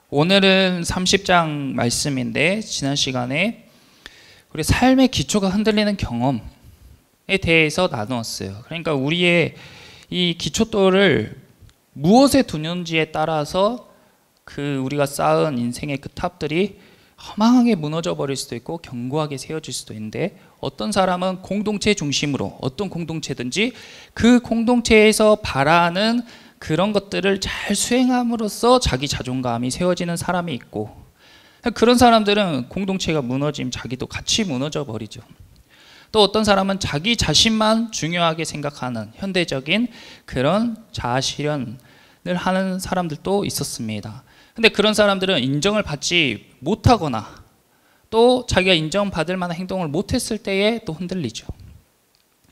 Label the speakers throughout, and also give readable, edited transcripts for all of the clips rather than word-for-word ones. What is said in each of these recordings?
Speaker 1: 오늘은 30장 말씀인데 지난 시간에 우리 삶의 기초가 흔들리는 경험에 대해서 나누었어요. 그러니까 우리의 이 기초돌을 무엇에 두는지에 따라서 우리가 쌓은 인생의 그 탑들이 허망하게 무너져 버릴 수도 있고 견고하게 세워질 수도 있는데, 어떤 사람은 공동체 중심으로, 어떤 공동체든지 그 공동체에서 바라는 그런 것들을 잘 수행함으로써 자기 자존감이 세워지는 사람이 있고, 그런 사람들은 공동체가 무너지면 자기도 같이 무너져 버리죠. 또 어떤 사람은 자기 자신만 중요하게 생각하는 현대적인 그런 자아 실현을 하는 사람들도 있었습니다. 근데 그런 사람들은 인정을 받지 못하거나 또 자기가 인정받을 만한 행동을 못했을 때에 또 흔들리죠.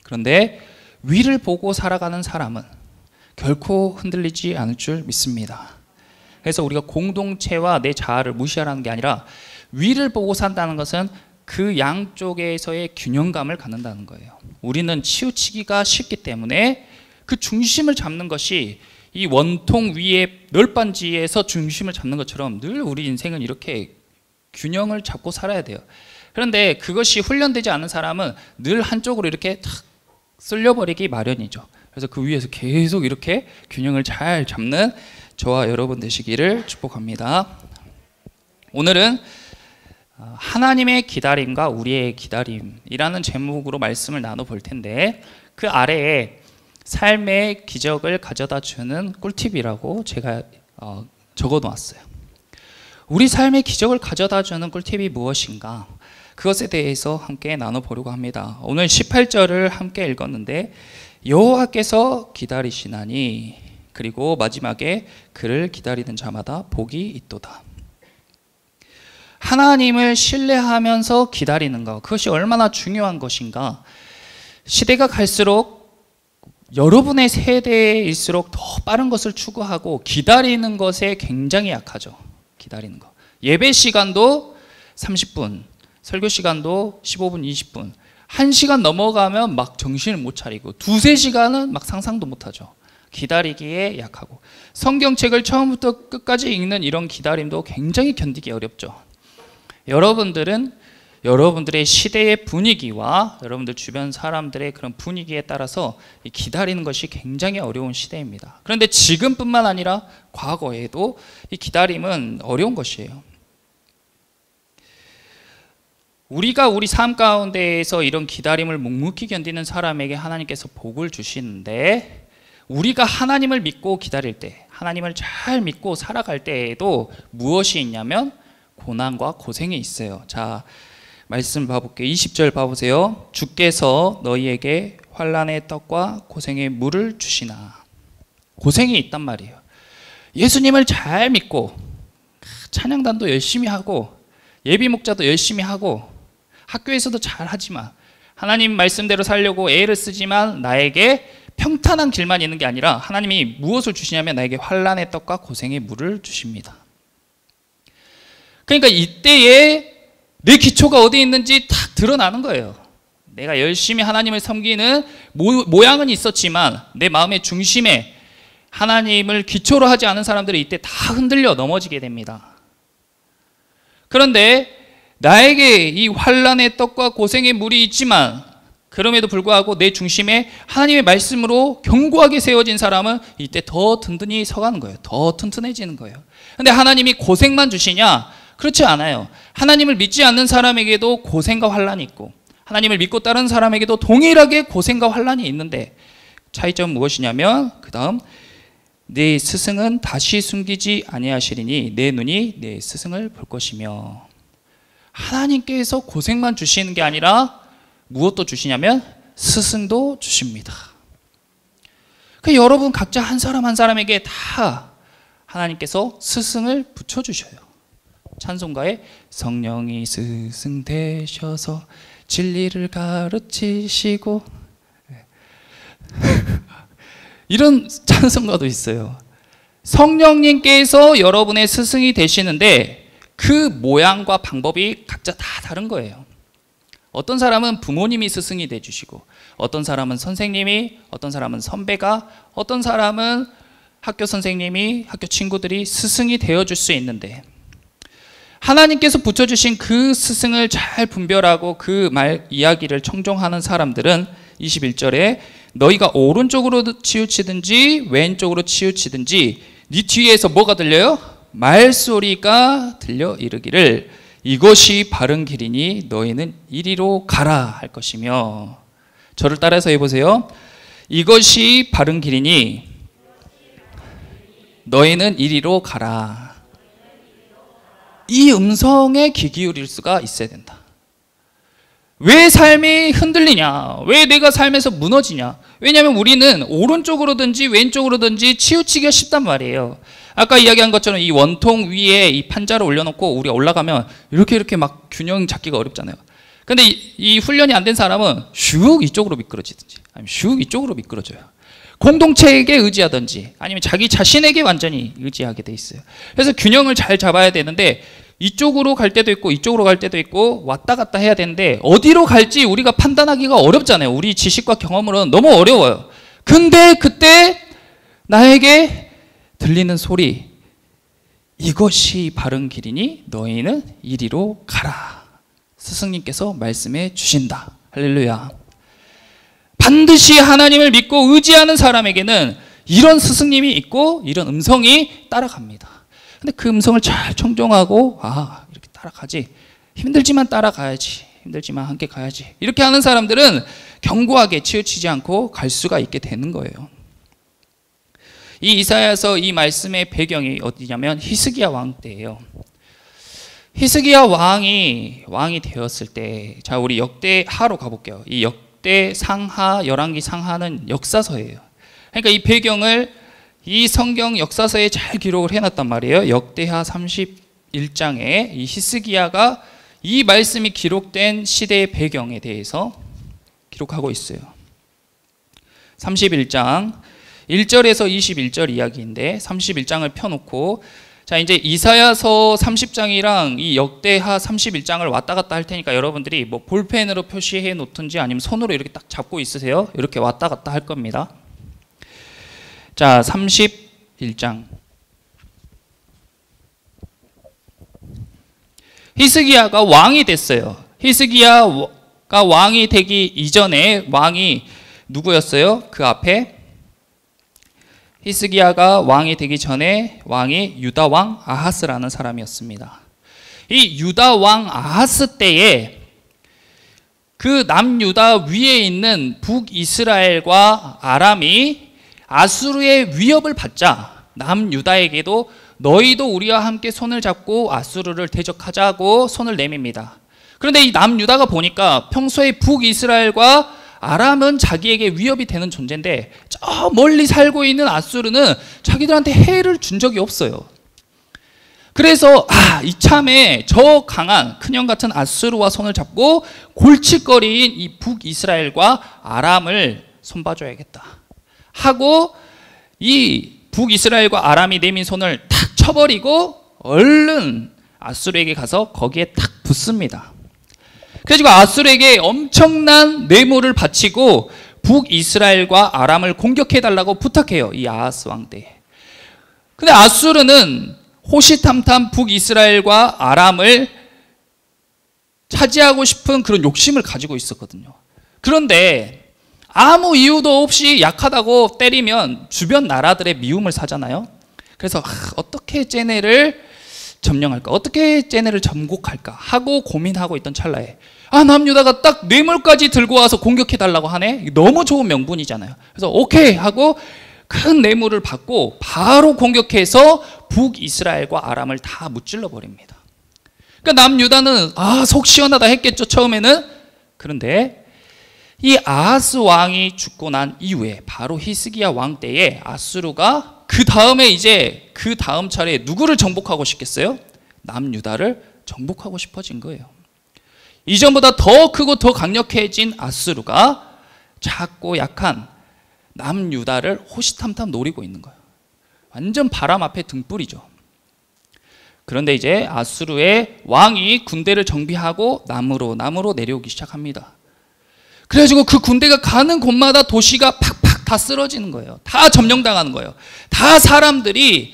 Speaker 1: 그런데 위를 보고 살아가는 사람은 결코 흔들리지 않을 줄 믿습니다. 그래서 우리가 공동체와 내 자아를 무시하라는 게 아니라 위를 보고 산다는 것은 그 양쪽에서의 균형감을 갖는다는 거예요. 우리는 치우치기가 쉽기 때문에 그 중심을 잡는 것이 이 원통 위에 널빤지에서 중심을 잡는 것처럼 늘 우리 인생은 이렇게 균형을 잡고 살아야 돼요. 그런데 그것이 훈련되지 않은 사람은 늘 한쪽으로 이렇게 탁 쓸려버리기 마련이죠. 그래서 그 위에서 계속 이렇게 균형을 잘 잡는 저와 여러분 되시기를 축복합니다. 오늘은 하나님의 기다림과 우리의 기다림이라는 제목으로 말씀을 나눠볼 텐데, 그 아래에 삶의 기적을 가져다 주는 꿀팁이라고 제가 적어 놓았어요. 우리 삶의 기적을 가져다 주는 꿀팁이 무엇인가? 그것에 대해서 함께 나눠보려고 합니다. 오늘 18절을 함께 읽었는데, 여호와께서 기다리시나니 그리고 마지막에 그를 기다리는 자마다 복이 있도다. 하나님을 신뢰하면서 기다리는 것, 그것이 얼마나 중요한 것인가. 시대가 갈수록 여러분의 세대일수록 더 빠른 것을 추구하고 기다리는 것에 굉장히 약하죠. 기다리는 것. 예배 시간도 30분, 설교 시간도 15분, 20분, 1시간 넘어가면 막 정신을 못 차리고 2-3시간은 막 상상도 못하죠. 기다리기에 약하고, 성경책을 처음부터 끝까지 읽는 이런 기다림도 굉장히 견디기 어렵죠. 여러분들은 여러분들의 시대의 분위기와 여러분들 주변 사람들의 그런 분위기에 따라서 기다리는 것이 굉장히 어려운 시대입니다. 그런데 지금뿐만 아니라 과거에도 이 기다림은 어려운 것이에요. 우리가 우리 삶 가운데에서 이런 기다림을 묵묵히 견디는 사람에게 하나님께서 복을 주시는데, 우리가 하나님을 믿고 기다릴 때, 하나님을 잘 믿고 살아갈 때에도 무엇이 있냐면 고난과 고생이 있어요. 자, 말씀 봐볼게요. 20절 봐보세요. 주께서 너희에게 환난의 떡과 고생의 물을 주시나. 고생이 있단 말이에요. 예수님을 잘 믿고 찬양단도 열심히 하고 예비 목자도 열심히 하고 학교에서도 잘 하지만 하나님 말씀대로 살려고 애를 쓰지만 나에게 평탄한 길만 있는 게 아니라 하나님이 무엇을 주시냐면 나에게 환난의 떡과 고생의 물을 주십니다. 그러니까 이때에 내 기초가 어디 있는지 딱 드러나는 거예요. 내가 열심히 하나님을 섬기는 모양은 있었지만 내 마음의 중심에 하나님을 기초로 하지 않은 사람들이 이때 다 흔들려 넘어지게 됩니다. 그런데 나에게 이 환난의 떡과 고생의 물이 있지만 그럼에도 불구하고 내 중심에 하나님의 말씀으로 견고하게 세워진 사람은 이때 더 든든히 서가는 거예요. 더 튼튼해지는 거예요. 그런데 하나님이 고생만 주시냐? 그렇지 않아요. 하나님을 믿지 않는 사람에게도 고생과 환난이 있고 하나님을 믿고 따르는 사람에게도 동일하게 고생과 환난이 있는데, 차이점은 무엇이냐면 그 다음, 내 스승은 다시 숨기지 아니하시리니 내 눈이 내 스승을 볼 것이며. 하나님께서 고생만 주시는 게 아니라 무엇도 주시냐면 스승도 주십니다. 여러분 각자 한 사람 한 사람에게 다 하나님께서 스승을 붙여주셔요. 찬송가에 성령이 스승 되셔서 진리를 가르치시고 이런 찬송가도 있어요. 성령님께서 여러분의 스승이 되시는데 그 모양과 방법이 각자 다 다른 거예요. 어떤 사람은 부모님이 스승이 돼주시고, 어떤 사람은 선생님이, 어떤 사람은 선배가, 어떤 사람은 학교 선생님이, 학교 친구들이 스승이 되어줄 수 있는데, 하나님께서 붙여주신 그 스승을 잘 분별하고 그 말 이야기를 청종하는 사람들은 21절에 너희가 오른쪽으로 치우치든지 왼쪽으로 치우치든지 네 뒤에서 뭐가 들려요? 말소리가 들려 이르기를 이것이 바른 길이니 너희는 이리로 가라 할 것이며. 저를 따라서 해보세요. 이것이 바른 길이니 너희는 이리로 가라. 이 음성에 귀 기울일 수가 있어야 된다. 왜 삶이 흔들리냐? 왜 내가 삶에서 무너지냐? 왜냐하면 우리는 오른쪽으로든지 왼쪽으로든지 치우치기가 쉽단 말이에요. 아까 이야기한 것처럼 이 원통 위에 이 판자를 올려놓고 우리가 올라가면 이렇게 막 균형 잡기가 어렵잖아요. 근데 이 훈련이 안 된 사람은 슉 이쪽으로 미끄러지든지 아니면 슉 이쪽으로 미끄러져요. 공동체에게 의지하든지 아니면 자기 자신에게 완전히 의지하게 돼 있어요. 그래서 균형을 잘 잡아야 되는데 이쪽으로 갈 때도 있고 이쪽으로 갈 때도 있고 왔다 갔다 해야 되는데 어디로 갈지 우리가 판단하기가 어렵잖아요. 우리 지식과 경험으로는 너무 어려워요. 근데 그때 나에게 들리는 소리, 이것이 바른 길이니 너희는 이리로 가라. 스승님께서 말씀해 주신다. 할렐루야. 반드시 하나님을 믿고 의지하는 사람에게는 이런 스승님이 있고 이런 음성이 따라갑니다. 근데 그 음성을 잘 청종하고 이렇게 따라가지. 힘들지만 따라가야지. 힘들지만 함께 가야지. 이렇게 하는 사람들은 견고하게 치우치지 않고 갈 수가 있게 되는 거예요. 이 이사야서 이 말씀의 배경이 어디냐면 히스기야 왕 때예요. 히스기야 왕이 되었을 때, 자 우리 역대하로 가볼게요. 이 역대 상하, 열왕기 상하는 역사서예요. 그러니까 이 배경을 이 성경 역사서에 잘 기록을 해놨단 말이에요. 역대하 31장에 이 히스기야가 이 말씀이 기록된 시대의 배경에 대해서 기록하고 있어요. 31장 1절에서 21절 이야기인데 31장을 펴놓고 자 이제 이사야서 30장이랑 이 역대하 31장을 왔다 갔다 할 테니까 여러분들이 뭐 볼펜으로 표시해 놓든지 아니면 손으로 이렇게 딱 잡고 있으세요. 이렇게 왔다 갔다 할 겁니다. 자 31장 히스기야가 왕이 됐어요. 히스기야가 왕이 되기 이전에 왕이 누구였어요? 그 앞에 히스기야가 왕이 되기 전에 왕이 유다 왕 아하스라는 사람이었습니다. 이 유다 왕 아하스 때에 그 남유다 위에 있는 북이스라엘과 아람이 아수르의 위협을 받자 남유다에게도 너희도 우리와 함께 손을 잡고 아수르를 대적하자고 손을 내밉니다. 그런데 이 남유다가 보니까 평소에 북이스라엘과 아람은 자기에게 위협이 되는 존재인데 저 멀리 살고 있는 아수르는 자기들한테 해를 준 적이 없어요. 그래서 이참에 저 강한 큰형 같은 아수르와 손을 잡고 골칫거리인 이 북이스라엘과 아람을 손봐줘야겠다 하고 이 북이스라엘과 아람이 내민 손을 탁 쳐버리고 얼른 아수르에게 가서 거기에 탁 붙습니다. 그래가지고 아수르에게 엄청난 뇌물을 바치고 북이스라엘과 아람을 공격해달라고 부탁해요. 이 아하스 왕 때. 근데 아수르는 호시탐탐 북이스라엘과 아람을 차지하고 싶은 그런 욕심을 가지고 있었거든요. 그런데 아무 이유도 없이 약하다고 때리면 주변 나라들의 미움을 사잖아요. 그래서 어떻게 쟤네를 점령할까? 어떻게 쟤네를 점곡할까? 하고 고민하고 있던 찰나에 남유다가 딱 뇌물까지 들고 와서 공격해달라고 하네? 너무 좋은 명분이잖아요. 그래서 오케이 하고 큰 뇌물을 받고 바로 공격해서 북이스라엘과 아람을 다 무찔러 버립니다. 그러니까 남유다는 속 시원하다 했겠죠 처음에는. 그런데 이 아하스 왕이 죽고 난 이후에 바로 히스기야 왕 때에 아수르가 그 다음에 이제 그 다음 차례에 누구를 정복하고 싶겠어요? 남유다를 정복하고 싶어진 거예요. 이전보다 더 크고 더 강력해진 아수르가 작고 약한 남유다를 호시탐탐 노리고 있는 거예요. 완전 바람 앞에 등불이죠. 그런데 이제 아수르의 왕이 군대를 정비하고 남으로 내려오기 시작합니다. 그래가지고 그 군대가 가는 곳마다 도시가 팍팍 다 쓰러지는 거예요. 다 점령당하는 거예요. 다 사람들이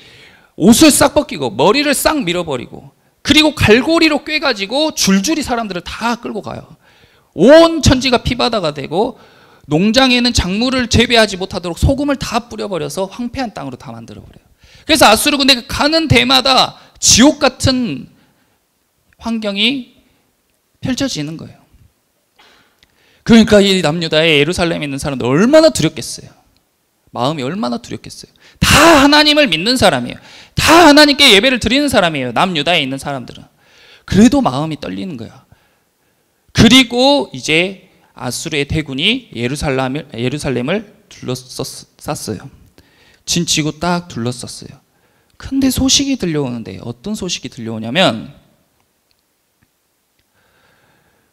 Speaker 1: 옷을 싹 벗기고 머리를 싹 밀어버리고 그리고 갈고리로 꿰가지고 줄줄이 사람들을 다 끌고 가요. 온 천지가 피바다가 되고 농장에는 작물을 재배하지 못하도록 소금을 다 뿌려버려서 황폐한 땅으로 다 만들어버려요. 그래서 아수르 군대가 가는 데마다 지옥 같은 환경이 펼쳐지는 거예요. 그러니까 이 남유다의 예루살렘에 있는 사람들 얼마나 두렵겠어요. 마음이 얼마나 두렵겠어요. 다 하나님을 믿는 사람이에요. 다 하나님께 예배를 드리는 사람이에요. 남유다에 있는 사람들은. 그래도 마음이 떨리는 거야. 그리고 이제 아수르의 대군이 예루살렘을 둘러쌌어요. 진치고 딱 둘러쌌어요. 근데 소식이 들려오는데 어떤 소식이 들려오냐면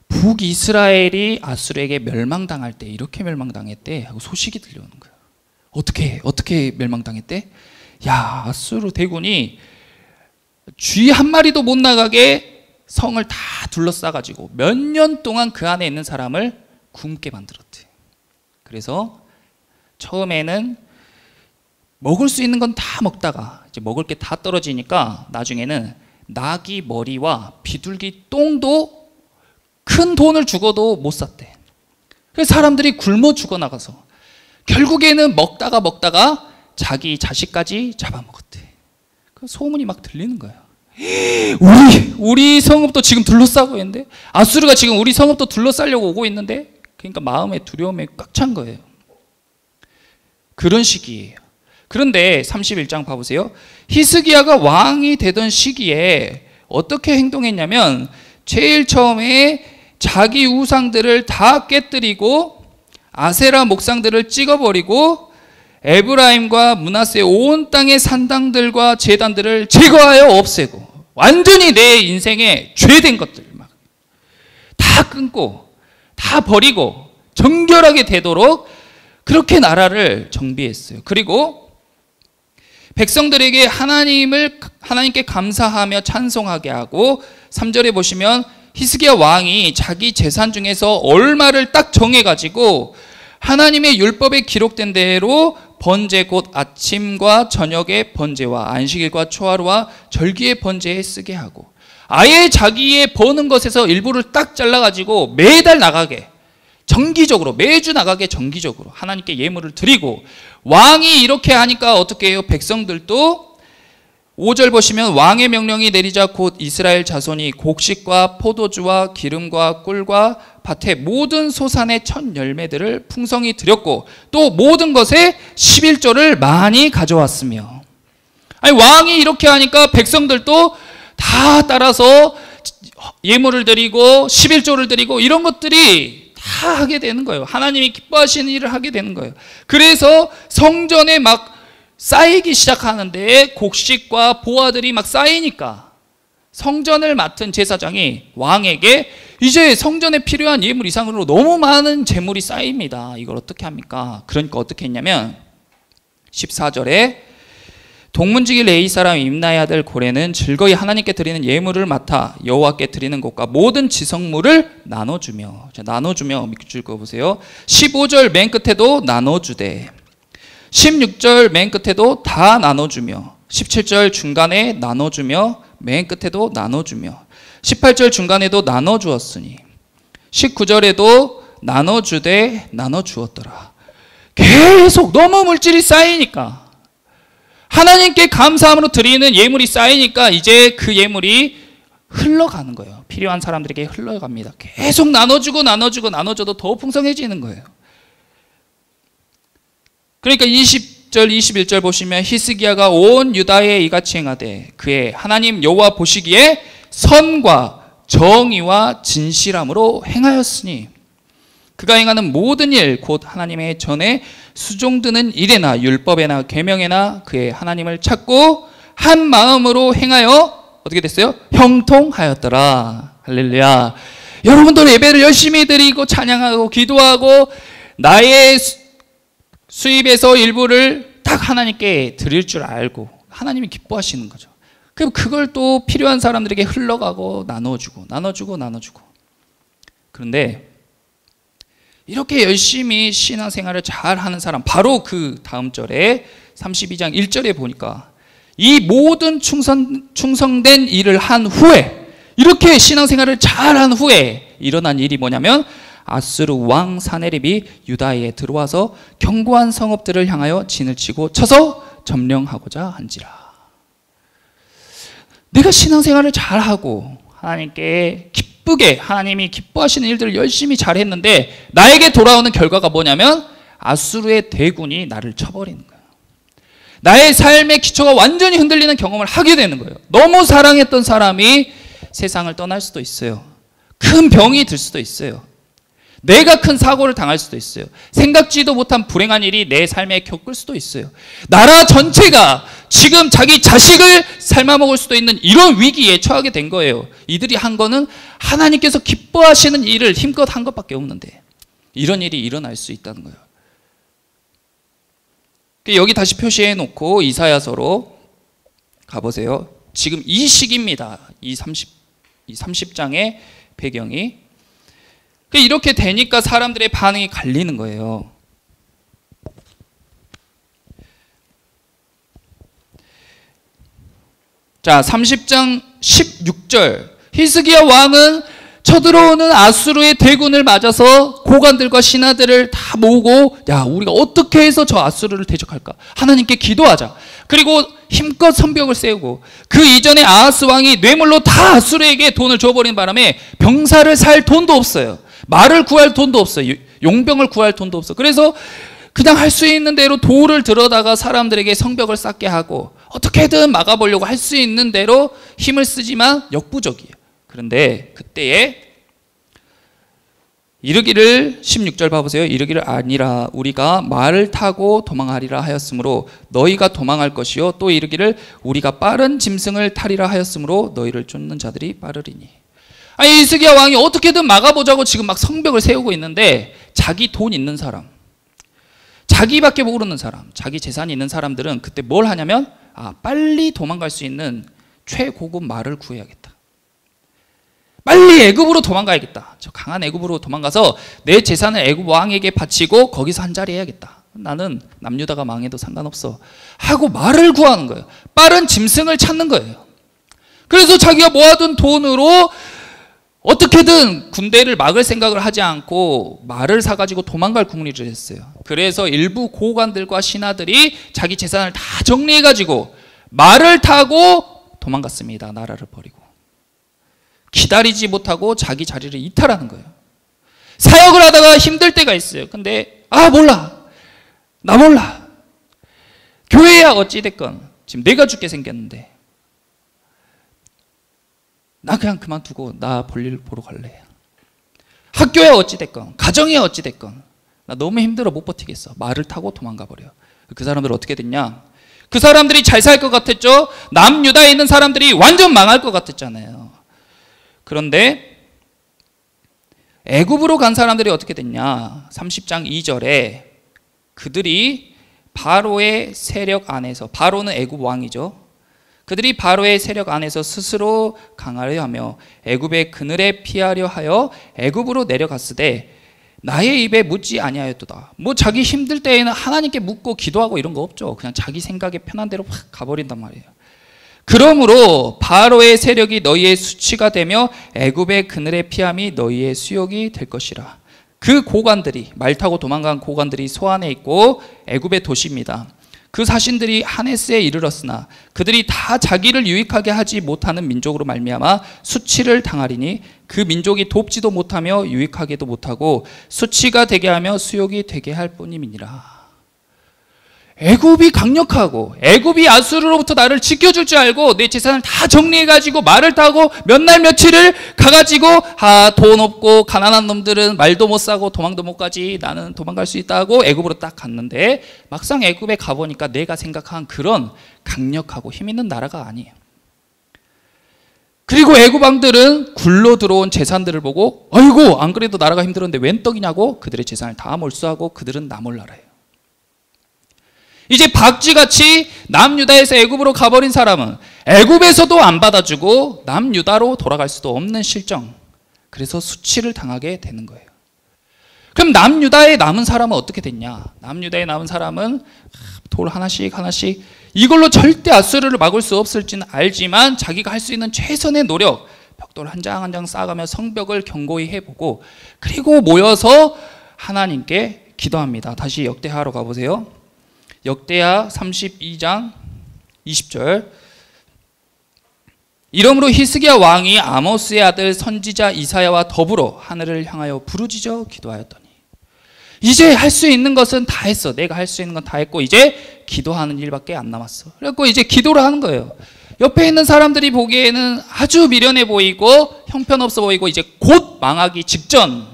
Speaker 1: 북이스라엘이 아수르에게 멸망당할 때 이렇게 멸망당했대 하고 소식이 들려오는 거예요. 어떻게 멸망당했대? 야, 아수르 대군이 쥐 한 마리도 못 나가게 성을 다 둘러싸가지고 몇 년 동안 그 안에 있는 사람을 굶게 만들었대. 그래서 처음에는 먹을 수 있는 건 다 먹다가 이제 먹을 게 다 떨어지니까 나중에는 나귀 머리와 비둘기 똥도 큰 돈을 주고도 못 샀대. 그래서 사람들이 굶어 죽어나가서 결국에는 먹다가 자기 자식까지 잡아먹었대. 그 소문이 막 들리는 거야. 우리 성읍도 지금 둘러싸고 있는데, 아수르가 지금 우리 성읍도 둘러싸려고 오고 있는데, 그러니까 마음의 두려움에 꽉 찬 거예요. 그런 시기예요. 그런데 31장 봐보세요. 히스기야가 왕이 되던 시기에 어떻게 행동했냐면 제일 처음에 자기 우상들을 다 깨뜨리고 아세라 목상들을 찍어버리고 에브라임과 므낫세 온 땅의 산당들과 제단들을 제거하여 없애고 완전히 내 인생에 죄된 것들 막 다 끊고 다 버리고 정결하게 되도록 그렇게 나라를 정비했어요. 그리고 백성들에게 하나님께 감사하며 찬송하게 하고 3절에 보시면 히스기야 왕이 자기 재산 중에서 얼마를 딱 정해가지고 하나님의 율법에 기록된 대로 번제 곧 아침과 저녁의 번제와 안식일과 초하루와 절기의 번제에 쓰게 하고 아예 자기의 버는 것에서 일부를 딱 잘라가지고 매달 나가게 정기적으로 매주 나가게 정기적으로 하나님께 예물을 드리고 왕이 이렇게 하니까 어떻게 해요? 백성들도 5절 보시면 왕의 명령이 내리자 곧 이스라엘 자손이 곡식과 포도주와 기름과 꿀과 밭의 모든 소산의 첫 열매들을 풍성히 드렸고 또 모든 것에 11조를 많이 가져왔으며 아니 왕이 이렇게 하니까 백성들도 다 따라서 예물을 드리고 11조를 드리고 이런 것들이 다 하게 되는 거예요. 하나님이 기뻐하시는 일을 하게 되는 거예요. 그래서 성전에 막 쌓이기 시작하는데 곡식과 보화들이 막 쌓이니까 성전을 맡은 제사장이 왕에게 이제 성전에 필요한 예물 이상으로 너무 많은 재물이 쌓입니다. 이걸 어떻게 합니까? 그러니까 어떻게 했냐면 14절에 동문지기 레위 사람 임나의 아들 고레는 즐거이 하나님께 드리는 예물을 맡아 여호와께 드리는 것과 모든 지성물을 나눠주며 밑줄 그어보세요. 15절 맨 끝에도 나눠주되 16절 맨 끝에도 다 나눠주며 17절 중간에 나눠주며 맨 끝에도 나눠주며 18절 중간에도 나눠주었으니 19절에도 나눠주되 나눠주었더라. 계속 너무 물질이 쌓이니까 하나님께 감사함으로 드리는 예물이 쌓이니까 이제 그 예물이 흘러가는 거예요. 필요한 사람들에게 흘러갑니다. 계속 나눠줘도 더 풍성해지는 거예요. 그러니까 20절 21절 보시면 히스기야가 온 유다에 이같이 행하되 그의 하나님 여호와 보시기에 선과 정의와 진실함으로 행하였으니 그가 행하는 모든 일 곧 하나님의 전에 수종드는 일에나 율법에나 계명에나 그의 하나님을 찾고 한 마음으로 행하여 어떻게 됐어요? 형통하였더라. 할렐루야. 여러분들 예배를 열심히 드리고 찬양하고 기도하고 나의 수입에서 일부를 딱 하나님께 드릴 줄 알고 하나님이 기뻐하시는 거죠. 그럼 그걸 또 필요한 사람들에게 흘러가고 나눠주고. 그런데 이렇게 열심히 신앙생활을 잘 하는 사람, 바로 그 다음 절에 32장 1절에 보니까 이 모든 충성된 일을 한 후에, 이렇게 신앙생활을 잘 한 후에 일어난 일이 뭐냐면 아수르 왕 사네립이 유다에 들어와서 견고한 성읍들을 향하여 진을 치고 쳐서 점령하고자 한지라. 내가 신앙생활을 잘하고 하나님께 기쁘게, 하나님이 기뻐하시는 일들을 열심히 잘했는데 나에게 돌아오는 결과가 뭐냐면 아수르의 대군이 나를 쳐버리는 거예요. 나의 삶의 기초가 완전히 흔들리는 경험을 하게 되는 거예요. 너무 사랑했던 사람이 세상을 떠날 수도 있어요. 큰 병이 들 수도 있어요. 내가 큰 사고를 당할 수도 있어요. 생각지도 못한 불행한 일이 내 삶에 겪을 수도 있어요. 나라 전체가 지금 자기 자식을 삶아먹을 수도 있는 이런 위기에 처하게 된 거예요. 이들이 한 거는 하나님께서 기뻐하시는 일을 힘껏 한 것밖에 없는데 이런 일이 일어날 수 있다는 거예요. 여기 다시 표시해 놓고 이사야서로 가보세요. 지금 이 시기입니다. 이 30장의 배경이. 이렇게 되니까 사람들의 반응이 갈리는 거예요. 자, 30장 16절. 히스기야 왕은 쳐들어오는 아수르의 대군을 맞아서 고관들과 신하들을 다 모으고, 야, 우리가 어떻게 해서 저 아수르를 대적할까? 하나님께 기도하자. 그리고 힘껏 성벽을 세우고, 그 이전에 아하스 왕이 뇌물로 다 아수르에게 돈을 줘버린 바람에 병사를 살 돈도 없어요. 말을 구할 돈도 없어요. 용병을 구할 돈도 없어요. 그래서 그냥 할 수 있는 대로 돌을 들어다가 사람들에게 성벽을 쌓게 하고 어떻게든 막아보려고 할 수 있는 대로 힘을 쓰지만 역부족이에요. 그런데 그때에 이르기를, 16절 봐보세요. 이르기를 아니라 우리가 말을 타고 도망하리라 하였으므로 너희가 도망할 것이요, 또 이르기를 우리가 빠른 짐승을 타리라 하였으므로 너희를 쫓는 자들이 빠르리니. 아니, 히스기야 왕이 어떻게든 막아보자고 지금 막 성벽을 세우고 있는데 자기 돈 있는 사람, 자기밖에 모르는 사람, 자기 재산이 있는 사람들은 그때 뭘 하냐면, 빨리 도망갈 수 있는 최고급 말을 구해야겠다. 빨리 애굽으로 도망가야겠다. 저 강한 애굽으로 도망가서 내 재산을 애굽 왕에게 바치고 거기서 한 자리 해야겠다. 나는 남유다가 망해도 상관없어 하고 말을 구하는 거예요. 빠른 짐승을 찾는 거예요. 그래서 자기가 모아둔 돈으로 어떻게든 군대를 막을 생각을 하지 않고 말을 사가지고 도망갈 궁리를 했어요. 그래서 일부 고관들과 신하들이 자기 재산을 다 정리해가지고 말을 타고 도망갔습니다. 나라를 버리고. 기다리지 못하고 자기 자리를 이탈하는 거예요. 사역을 하다가 힘들 때가 있어요. 근데 몰라, 나 몰라, 교회야 어찌됐건 지금 내가 죽게 생겼는데 나 그냥 그만두고 나 볼일 보러 갈래. 학교야 어찌됐건, 가정이야 어찌됐건 나 너무 힘들어 못 버티겠어. 말을 타고 도망가 버려요. 그 사람들 어떻게 됐냐? 그 사람들이 잘 살 것 같았죠. 남유다에 있는 사람들이 완전 망할 것 같았잖아요. 그런데 애굽으로 간 사람들이 어떻게 됐냐? 30장 2절에 그들이 바로의 세력 안에서, 바로는 애굽 왕이죠. 그들이 바로의 세력 안에서 스스로 강하려 하며 애굽의 그늘에 피하려 하여 애굽으로 내려갔으되 나의 입에 묻지 아니하였도다. 뭐 자기 힘들 때에는 하나님께 묻고 기도하고 이런 거 없죠. 그냥 자기 생각에 편한 대로 확 가버린단 말이에요. 그러므로 바로의 세력이 너희의 수치가 되며 애굽의 그늘에 피함이 너희의 수욕이 될 것이라. 그 고관들이, 말 타고 도망간 고관들이 소안에 있고 애굽의 도시입니다. 그 사신들이 하네스에 이르렀으나 그들이 다 자기를 유익하게 하지 못하는 민족으로 말미암아 수치를 당하리니 그 민족이 돕지도 못하며 유익하게도 못하고 수치가 되게 하며 수욕이 되게 할 뿐임이니라. 애굽이 강력하고 애굽이 아수르로부터 나를 지켜줄 줄 알고 내 재산을 다 정리해가지고 말을 타고 몇 날 며칠을 가가지고 돈 없고 가난한 놈들은 말도 못 사고 도망도 못 가지, 나는 도망갈 수 있다 하고 애굽으로 딱 갔는데 막상 애굽에 가보니까 내가 생각한 그런 강력하고 힘 있는 나라가 아니에요. 그리고 애굽 왕들은 굴러 들어온 재산들을 보고 아이고 안 그래도 나라가 힘들었는데 웬 떡이냐고 그들의 재산을 다 몰수하고 그들은 나몰라라예요. 이제 박쥐같이 남유다에서 애굽으로 가버린 사람은 애굽에서도 안 받아주고 남유다로 돌아갈 수도 없는 실정. 그래서 수치를 당하게 되는 거예요. 그럼 남유다에 남은 사람은 어떻게 됐냐? 남유다에 남은 사람은 돌 하나씩 이걸로 절대 아수르를 막을 수 없을지는 알지만 자기가 할 수 있는 최선의 노력, 벽돌 한 장 한 장 쌓아가며 성벽을 견고히 해보고 그리고 모여서 하나님께 기도합니다. 다시 역대하로 가보세요. 역대하 32장 20절. 이러므로 히스기야 왕이 아모스의 아들 선지자 이사야와 더불어 하늘을 향하여 부르짖어 기도하였더니 이제 할 수 있는 것은 다 했어. 내가 할 수 있는 건 다 했고 이제 기도하는 일밖에 안 남았어. 그래서 이제 기도를 하는 거예요. 옆에 있는 사람들이 보기에는 아주 미련해 보이고 형편없어 보이고 이제 곧 망하기 직전.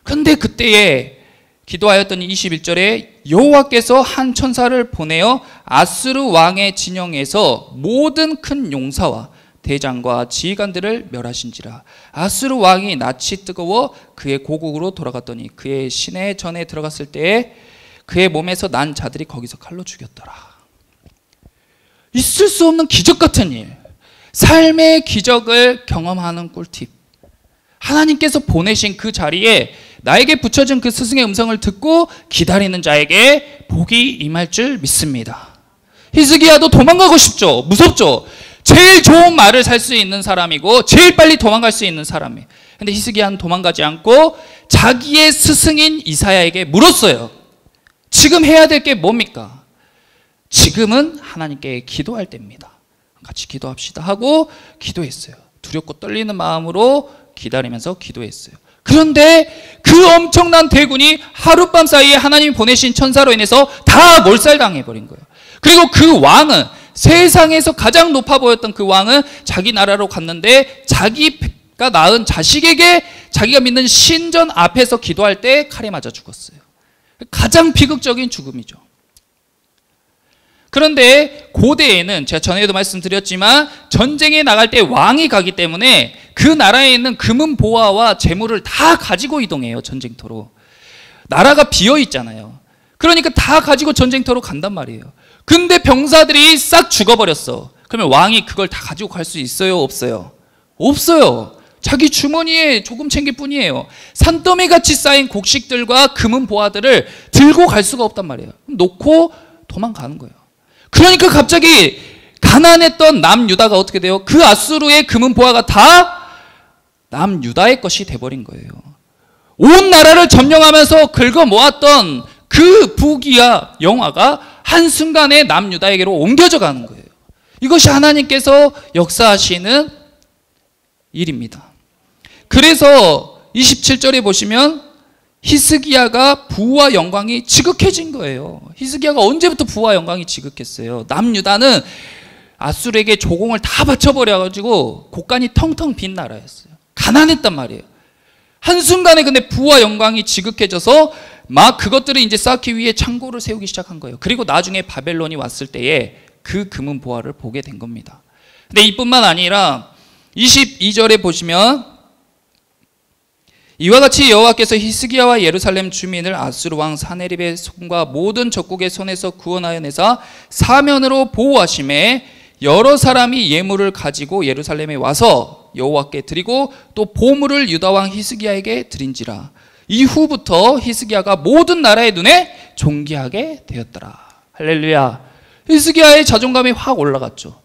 Speaker 1: 그런데 그때에 기도하였더니 21절에 여호와께서 한 천사를 보내어 아수르 왕의 진영에서 모든 큰 용사와 대장과 지휘관들을 멸하신지라. 아수르 왕이 낯이 뜨거워 그의 고국으로 돌아갔더니 그의 시내 전에 들어갔을 때에 그의 몸에서 난 자들이 거기서 칼로 죽였더라. 있을 수 없는 기적 같은 일, 삶의 기적을 경험하는 꿀팁. 하나님께서 보내신 그 자리에 나에게 붙여진 그 스승의 음성을 듣고 기다리는 자에게 복이 임할 줄 믿습니다. 히스기야도 도망가고 싶죠. 무섭죠. 제일 좋은 말을 살 수 있는 사람이고 제일 빨리 도망갈 수 있는 사람이에요. 근데 히스기야는 도망가지 않고 자기의 스승인 이사야에게 물었어요. 지금 해야 될 게 뭡니까? 지금은 하나님께 기도할 때입니다. 같이 기도합시다 하고 기도했어요. 두렵고 떨리는 마음으로 기다리면서 기도했어요. 그런데 그 엄청난 대군이 하룻밤 사이에 하나님이 보내신 천사로 인해서 다 몰살당해버린 거예요. 그리고 그 왕은 세상에서 가장 높아 보였던 그 왕은 자기 나라로 갔는데 자기가 낳은 자식에게 자기가 믿는 신전 앞에서 기도할 때 칼에 맞아 죽었어요. 가장 비극적인 죽음이죠. 그런데 고대에는 제가 전에도 말씀드렸지만 전쟁에 나갈 때 왕이 가기 때문에 그 나라에 있는 금은 보화와 재물을 다 가지고 이동해요. 전쟁터로. 나라가 비어 있잖아요. 그러니까 다 가지고 전쟁터로 간단 말이에요. 근데 병사들이 싹 죽어버렸어. 그러면 왕이 그걸 다 가지고 갈 수 있어요? 없어요? 없어요. 자기 주머니에 조금 챙길 뿐이에요. 산더미같이 쌓인 곡식들과 금은 보화들을 들고 갈 수가 없단 말이에요. 놓고 도망가는 거예요. 그러니까 갑자기 가난했던 남유다가 어떻게 돼요? 그 아수르의 금은 보화가 다 남유다의 것이 돼버린 거예요. 온 나라를 점령하면서 긁어 모았던 그 부귀와 영화가 한순간에 남유다에게로 옮겨져 가는 거예요. 이것이 하나님께서 역사하시는 일입니다. 그래서 27절에 보시면 히스기야가 부와 영광이 지극해진 거예요. 히스기야가 언제부터 부와 영광이 지극했어요? 남유다는 아수르에게 조공을 다 바쳐버려가지고 곳간이 텅텅 빈 나라였어요. 가난했단 말이에요. 한순간에 근데 부와 영광이 지극해져서 막 그것들을 이제 쌓기 위해 창고를 세우기 시작한 거예요. 그리고 나중에 바벨론이 왔을 때에 그 금은 보화를 보게 된 겁니다. 근데 이뿐만 아니라 22절에 보시면 이와 같이 여호와께서 히스기야와 예루살렘 주민을 아수르 왕 사네립의 손과 모든 적국의 손에서 구원하여 내사 사면으로 보호하심에 여러 사람이 예물을 가지고 예루살렘에 와서 여호와께 드리고 또 보물을 유다 왕 히스기야에게 드린지라. 이후부터 히스기야가 모든 나라의 눈에 존귀하게 되었더라. 할렐루야. 히스기야의 자존감이 확 올라갔죠.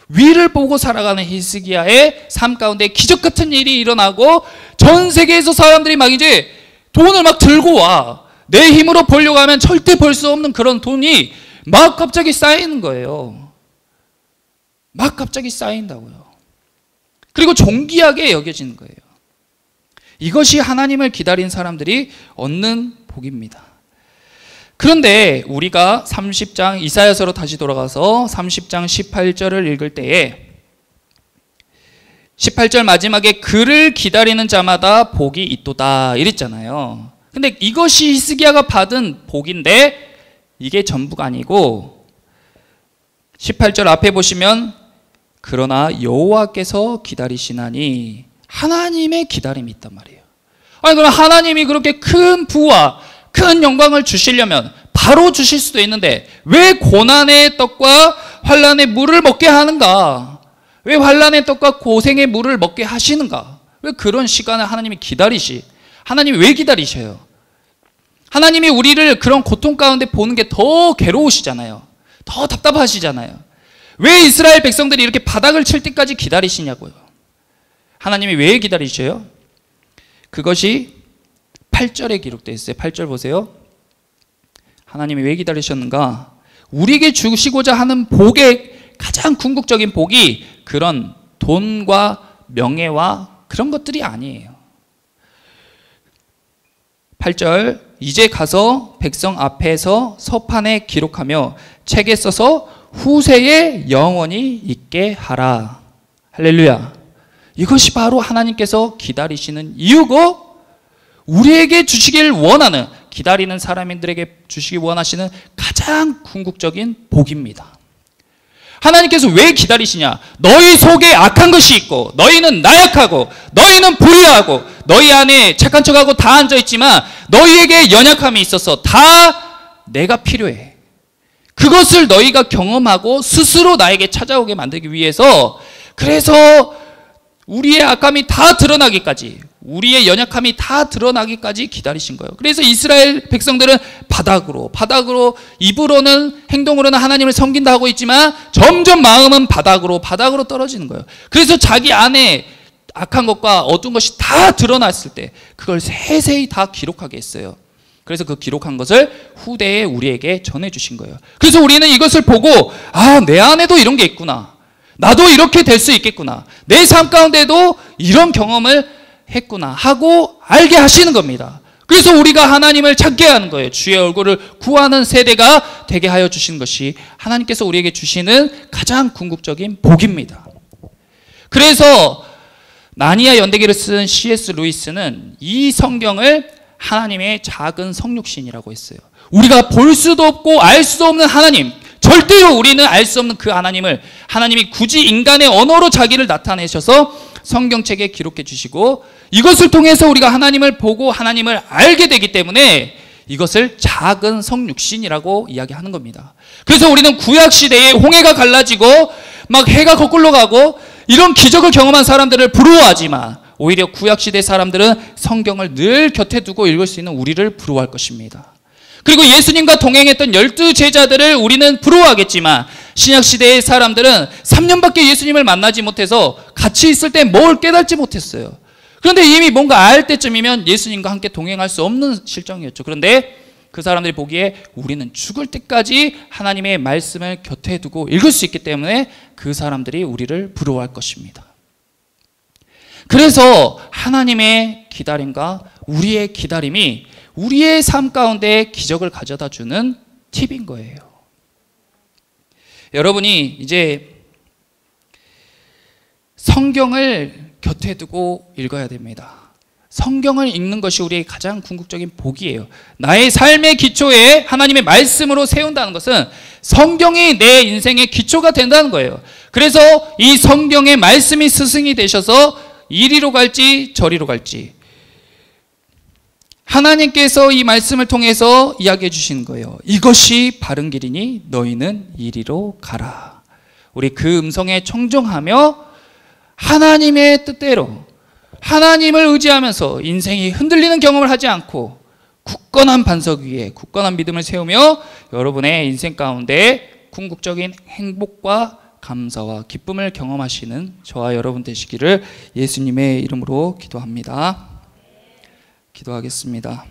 Speaker 1: 위를 보고 살아가는 히스기야의 삶 가운데 기적 같은 일이 일어나고 전 세계에서 사람들이 막 이제 돈을 막 들고 와. 내 힘으로 벌려고 하면 절대 벌 수 없는 그런 돈이 막 갑자기 쌓이는 거예요. 막 갑자기 쌓인다고요. 그리고 존귀하게 여겨지는 거예요. 이것이 하나님을 기다린 사람들이 얻는 복입니다. 그런데 우리가 30장 이사야서로 다시 돌아가서 30장 18절을 읽을 때에 18절 마지막에 그를 기다리는 자마다 복이 있도다 이랬잖아요. 근데 이것이 히스기야가 받은 복인데 이게 전부가 아니고 18절 앞에 보시면 그러나 여호와께서 기다리시나니 하나님의 기다림이 있단 말이에요. 아니 그럼 하나님이 그렇게 큰 부와 큰 영광을 주시려면 바로 주실 수도 있는데 왜 고난의 떡과 환난의 물을 먹게 하는가? 왜 환난의 떡과 고생의 물을 먹게 하시는가? 왜 그런 시간을 하나님이 기다리시? 하나님이 왜 기다리셔요? 하나님이 우리를 그런 고통 가운데 보는 게 더 괴로우시잖아요. 더 답답하시잖아요. 왜 이스라엘 백성들이 이렇게 바닥을 칠 때까지 기다리시냐고요. 하나님이 왜 기다리셔요? 그것이 8절에 기록되어 있어요. 8절 보세요. 하나님이 왜 기다리셨는가? 우리에게 주시고자 하는 복의 가장 궁극적인 복이 그런 돈과 명예와 그런 것들이 아니에요. 8절, 이제 가서 백성 앞에서 서판에 기록하며 책에 써서 후세에 영원히 있게 하라. 할렐루야. 이것이 바로 하나님께서 기다리시는 이유고 우리에게 주시길 원하는, 기다리는 사람들에게 주시기 원하시는 가장 궁극적인 복입니다. 하나님께서 왜 기다리시냐? 너희 속에 악한 것이 있고 너희는 나약하고 너희는 불의하고 너희 안에 착한 척하고 다 앉아있지만 너희에게 연약함이 있어서 다 내가 필요해. 그것을 너희가 경험하고 스스로 나에게 찾아오게 만들기 위해서, 그래서 우리의 악함이 다 드러나기까지, 우리의 연약함이 다 드러나기까지 기다리신 거예요. 그래서 이스라엘 백성들은 바닥으로 입으로는, 행동으로는 하나님을 섬긴다 하고 있지만 점점 마음은 바닥으로 떨어지는 거예요. 그래서 자기 안에 악한 것과 어두운 것이 다 드러났을 때 그걸 세세히 다 기록하게 했어요. 그래서 그 기록한 것을 후대에 우리에게 전해주신 거예요. 그래서 우리는 이것을 보고, 아, 내 안에도 이런 게 있구나, 나도 이렇게 될 수 있겠구나, 내 삶 가운데도 이런 경험을 했구나 하고 알게 하시는 겁니다. 그래서 우리가 하나님을 찾게 하는 거예요. 주의 얼굴을 구하는 세대가 되게 하여 주신 것이 하나님께서 우리에게 주시는 가장 궁극적인 복입니다. 그래서 나니아 연대기를 쓴 C.S. 루이스는 이 성경을 하나님의 작은 성육신이라고 했어요. 우리가 볼 수도 없고 알 수도 없는 하나님, 절대로 우리는 알 수 없는 그 하나님을 하나님이 굳이 인간의 언어로 자기를 나타내셔서 성경책에 기록해 주시고, 이것을 통해서 우리가 하나님을 보고 하나님을 알게 되기 때문에 이것을 작은 성육신이라고 이야기하는 겁니다. 그래서 우리는 구약시대에 홍해가 갈라지고 막 해가 거꾸로 가고 이런 기적을 경험한 사람들을 부러워하지만, 오히려 구약시대 사람들은 성경을 늘 곁에 두고 읽을 수 있는 우리를 부러워할 것입니다. 그리고 예수님과 동행했던 12 제자들을 우리는 부러워하겠지만, 신약시대의 사람들은 3년밖에 예수님을 만나지 못해서 같이 있을 때 뭘 깨닫지 못했어요. 그런데 이미 뭔가 알 때쯤이면 예수님과 함께 동행할 수 없는 실정이었죠. 그런데 그 사람들이 보기에 우리는 죽을 때까지 하나님의 말씀을 곁에 두고 읽을 수 있기 때문에 그 사람들이 우리를 부러워할 것입니다. 그래서 하나님의 기다림과 우리의 기다림이 우리의 삶 가운데 기적을 가져다 주는 팁인 거예요. 여러분이 이제 성경을 곁에 두고 읽어야 됩니다. 성경을 읽는 것이 우리의 가장 궁극적인 복이에요. 나의 삶의 기초에 하나님의 말씀으로 세운다는 것은 성경이 내 인생의 기초가 된다는 거예요. 그래서 이 성경의 말씀이 스승이 되셔서 이리로 갈지 저리로 갈지 하나님께서 이 말씀을 통해서 이야기해 주시는 거예요. 이것이 바른 길이니 너희는 이리로 가라. 우리 그 음성에 청종하며 하나님의 뜻대로 하나님을 의지하면서 인생이 흔들리는 경험을 하지 않고 굳건한 반석 위에 굳건한 믿음을 세우며 여러분의 인생 가운데 궁극적인 행복과 감사와 기쁨을 경험하시는 저와 여러분 되시기를 예수님의 이름으로 기도합니다. 기도하겠습니다.